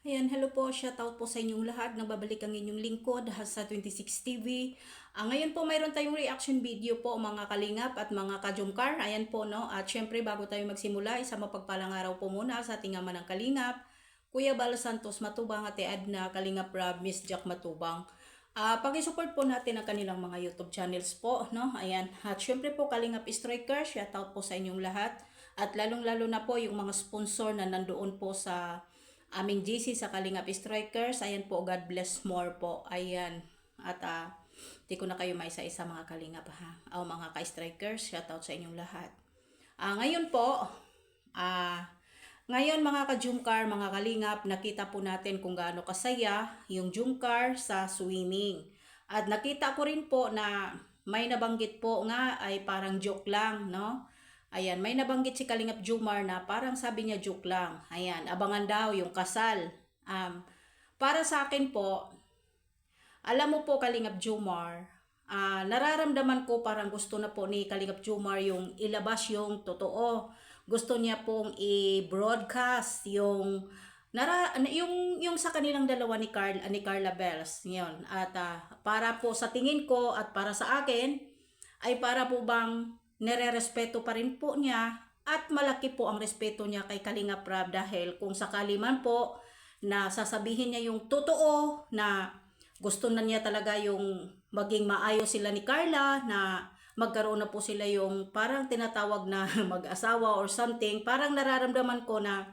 Ayan, hello po, shoutout po sa inyong lahat. Nagbabalik ang inyong lingkod sa 26 TV. Ngayon po mayroon tayong reaction video po mga kalingap at mga kajumkar. Ayan po no. At syempre bago tayo magsimula, isang mapagpalang araw po muna sa ating ama ng kalingap, Kuya Bal Santos Matubang, Ate Adna, Kalingap Rob, Miss Jack Matubang. Paki-support po natin ang kanilang mga YouTube channels po, no? Ayan. At syempre po Kalingap Striker, shoutout po sa inyong lahat. At lalong-lalo na po yung mga sponsor na nandoon po sa aming GC sa Kalingap Strikers. Ayan po, God bless more po. Ayan. At di ko na kayo maisa-isa mga Kalingap ha. O mga ka-strikers, shoutout sa inyong lahat. Ngayon po, ngayon mga ka-Jumcar, mga Kalingap, nakita po natin kung gaano kasaya yung Jumcar sa swimming. At nakita ko rin po na may nabanggit po nga ay parang joke lang, no? Ayan, may nabanggit si Kalingap Jumar na parang sabi niya joke lang. Ayan, abangan daw yung kasal. Para sa akin po, alam mo po Kalingap Jumar, nararamdaman ko parang gusto na po ni Kalingap Jumar yung ilabas yung totoo. Gusto niya pong i-broadcast yung sa kanilang dalawa ni Carla Bells ngayon. At para po sa tingin ko at para sa akin ay para po bang nere-respeto pa rin po niya at malaki po ang respeto niya kay Kalingap Rob dahil kung sakali man po na sasabihin niya yung totoo na gusto na niya talaga yung maging maayos sila ni Carla, na magkaroon na po sila yung parang tinatawag na mag-asawa or something, parang nararamdaman ko na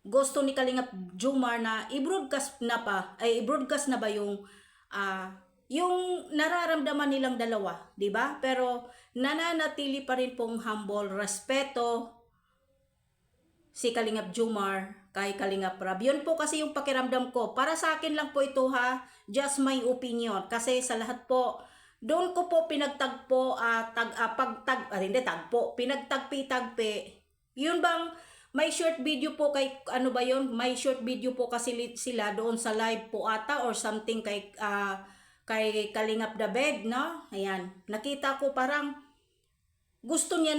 gusto ni Kalingap Jumar na i-broadcast na ba yung nararamdaman nilang dalawa, 'di ba? Pero nananatili pa rin pong humble, respeto si Kalingap Jumar kay Kalingap Rob. Yun po kasi yung pakiramdam ko. Para sa akin lang po ito ha, just my opinion. Kasi sa lahat po, doon ko po pinagtagpo, pinagtagpi-tagpi. Yun bang may short video po kay, ano ba yun? May short video po kasi sila doon sa live po ata or something kay Kalingap David, no? Ayan. Nakita ko parang gusto niya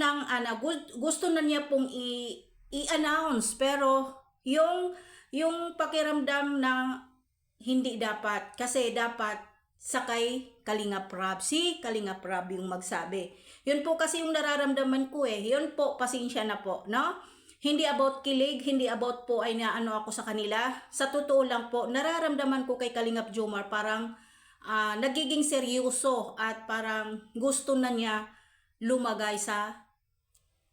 gusto na niya pong i-announce pero yung pakiramdam na hindi dapat kasi dapat sakay Kalingap Rob. Si Kalingap Rob yung magsabi. Yun po kasi yung nararamdaman ko eh. Yun po, pasensya na po, no? Hindi about kilig, hindi about po ay naano ako sa kanila. Sa totoo lang po, nararamdaman ko kay Kalingap Jomar parang nagiging seryoso at parang gusto na niya lumagay sa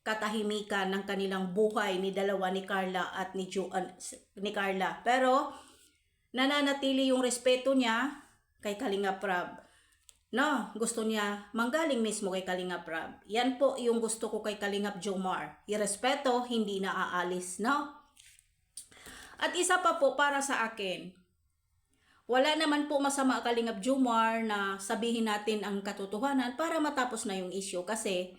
katahimikan ng kanilang buhay ni dalawa ni Carla at ni Carla. Pero nananatili yung respeto niya kay Kalingap Rob. No, gusto niya manggaling mismo kay Kalingap Rob. Yan po yung gusto ko kay Kalingap Jomar. Irespeto, hindi na aalis, no? At isa pa po para sa akin, wala naman po masama Kalingap Jomar na sabihin natin ang katotohanan para matapos na yung issue kasi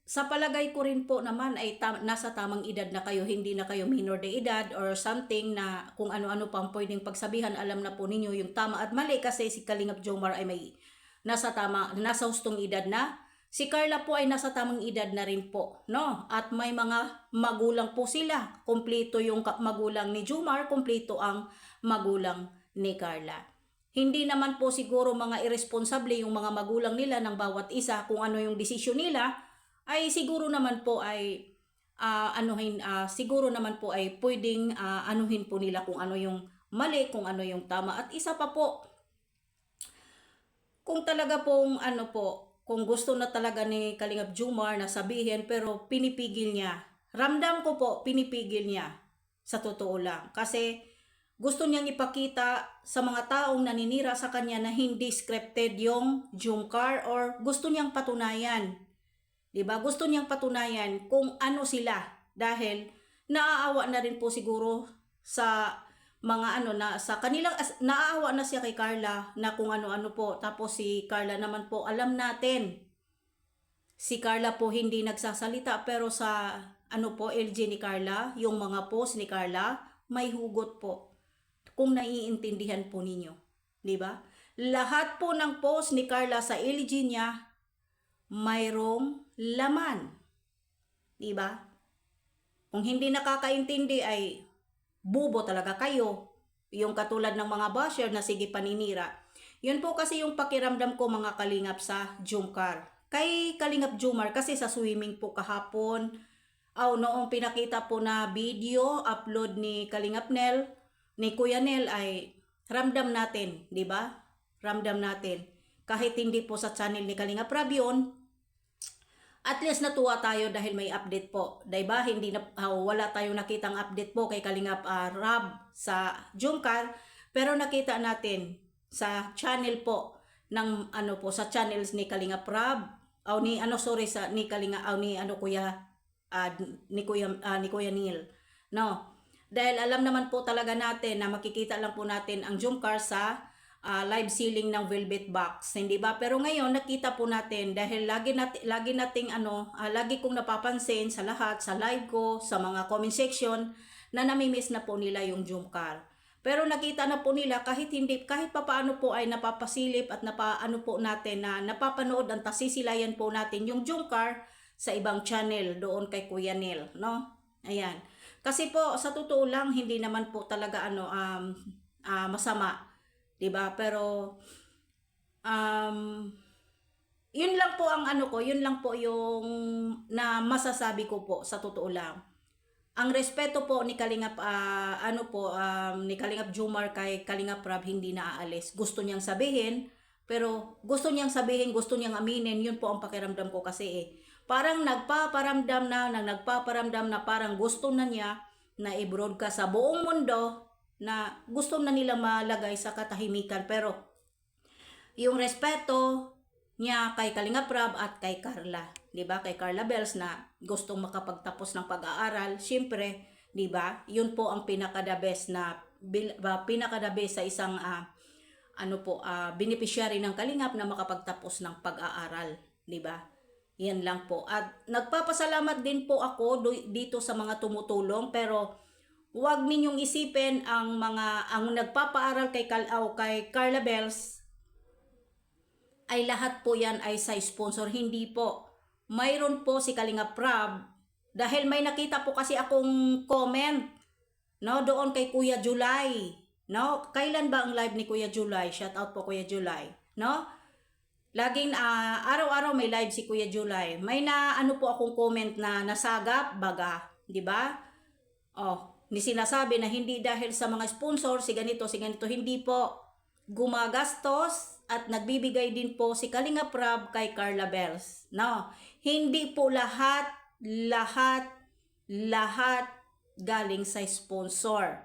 sa palagay ko rin po naman ay nasa tamang edad na kayo, hindi na kayo minor de edad or something na kung ano-ano pang pwedeng pagsabihan, alam na po ninyo yung tama at mali kasi si Kalingap Jomar ay may nasa hustong edad na. Si Carla po ay nasa tamang edad na rin po, no? At may mga magulang po sila. Kumpleto yung magulang ni Jomar, kumpleto ang magulang ni Carla. Hindi naman po siguro mga irresponsable yung mga magulang nila ng bawat isa kung ano yung desisyon nila, ay siguro naman po ay siguro naman po ay pwedeng anuhin po nila kung ano yung mali, kung ano yung tama. At isa pa po, kung talaga pong kung gusto na talaga ni Kalingap Jomar na sabihin pero pinipigil niya. Ramdam ko po, pinipigil niya sa totoo lang. Kasi gusto niyang ipakita sa mga taong naninira sa kanya na hindi scripted yung Jumcar or gusto niyang patunayan. Diba? Gusto niyang patunayan kung ano sila dahil naaawa na rin po siguro sa mga sa kanilang naaawa na siya kay Carla na kung ano-ano po. Tapos si Carla naman po, alam natin si Carla po hindi nagsasalita pero sa LG ni Carla, yung mga post ni Carla may hugot po kung naiintindihan po ninyo, di ba? Lahat po ng post ni Carla sa LG niya mayroong laman. Diba? Kung hindi nakakaintindi ay bubo talaga kayo. Yung katulad ng mga basher na sige paninira. Yun po kasi yung pakiramdam ko mga kalingap sa Jumcar. Kay Kalingap Jumar kasi sa swimming po kahapon, noong pinakita po na video upload ni Kalingap Nel, ni Kuya Nel ay ramdam natin, di ba? Ramdam natin. Kahit hindi po sa channel ni Kalingap Rab yun, at least natuwa tayo dahil may update po. Diba? Hindi na, wala tayong nakitang update po kay Kalingap Rab sa Jumcar, pero nakita natin sa channel po ng sa channels ni Kalingap Rab ni Kalinga ni Kuya Neil. No. Dahil alam naman po talaga natin na makikita lang po natin ang Jumcar sa live ceiling ng Velvet Box, hindi ba? Pero ngayon nakita po natin dahil lagi kong napapansin sa lahat sa live ko, sa mga comment section na namimiss na po nila yung Jumcar. Pero nakita na po nila kahit papaano po ay napapasilip at napaano po natin na napapanood ang tasisilayan po natin yung Jumcar sa ibang channel doon kay Kuya Neil, no? Ayan. Kasi po sa totoo lang hindi naman po talaga masama, 'di ba? Pero yun lang po ang yun lang po yung na masasabi ko po sa totoo lang. Ang respeto po ni Kalingap ni Kalingap Jumar kay Kalingap Rab hindi na aalis. Gusto niyang sabihin, gusto niyang aminin, yun po ang pakiramdam ko kasi Parang nagpaparamdam na parang gusto na niya na i-broadcast sa buong mundo na gusto na nila malagay sa katahimikan, pero yung respeto niya kay Kalingap Rab at kay Carla, 'di ba? Kay Carla Bells na gustong makapagtapos ng pag-aaral, syempre, 'di ba? Yun po ang pinaka-the best sa isang beneficiary ng Kalingap na makapagtapos ng pag-aaral, 'di ba? Yan lang po. At nagpapasalamat din po ako dito sa mga tumutulong, pero huwag ninyong isipin ang nagpapaaral kay Carla Bells ay lahat po yan ay sa sponsor. Hindi po. Mayroon po si Kalingap Rab dahil may nakita po kasi akong comment, no, doon kay Kuya July, no? Kailan ba ang live ni Kuya July? Shout out po Kuya July, no? Laging araw-araw may live si Kuya July. May po akong comment na nasagap baga, 'di ba? Ni sinasabi na hindi dahil sa mga sponsor si ganito, hindi po. Gumagastos at nagbibigay din po si Kalingap Rab kay Carla Bells. No, hindi po lahat galing sa sponsor.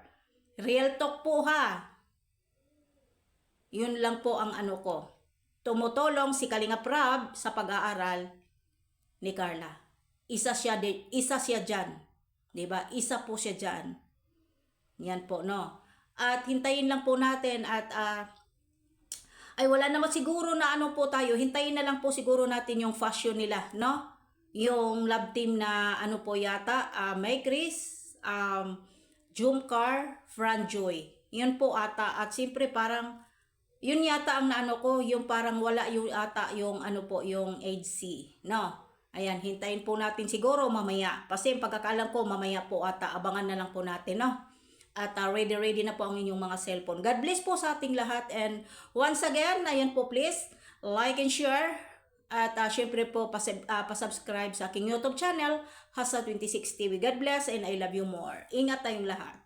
Real talk po ha. Yun lang po ang ko. Tumutulong si Kalingap Rab sa pag-aaral ni Carla. Isa siya diyan. 'Di ba? Isa po siya diyan. Yan po, no. At hintayin lang po natin at ay wala naman siguro na po tayo. Hintayin na lang po siguro natin yung fashion nila, no? Yung love team na po yata, May Chris, Jumcar, Franjoy. Yun po ata. At siyempre parang yun yata ang ko, yung parang wala yung ata yung yung age C, no? Ayan, hintayin po natin siguro mamaya. Kasi yung pagkakaalam ko mamaya po ata, abangan na lang po natin, no? At ready na po ang inyong mga cellphone. God bless po sa ating lahat, and once again, ayan po, please like and share at syempre po pasubscribe sa aking YouTube channel, Hasa 26 TV. God bless and I love you more. Ingat tayong lahat.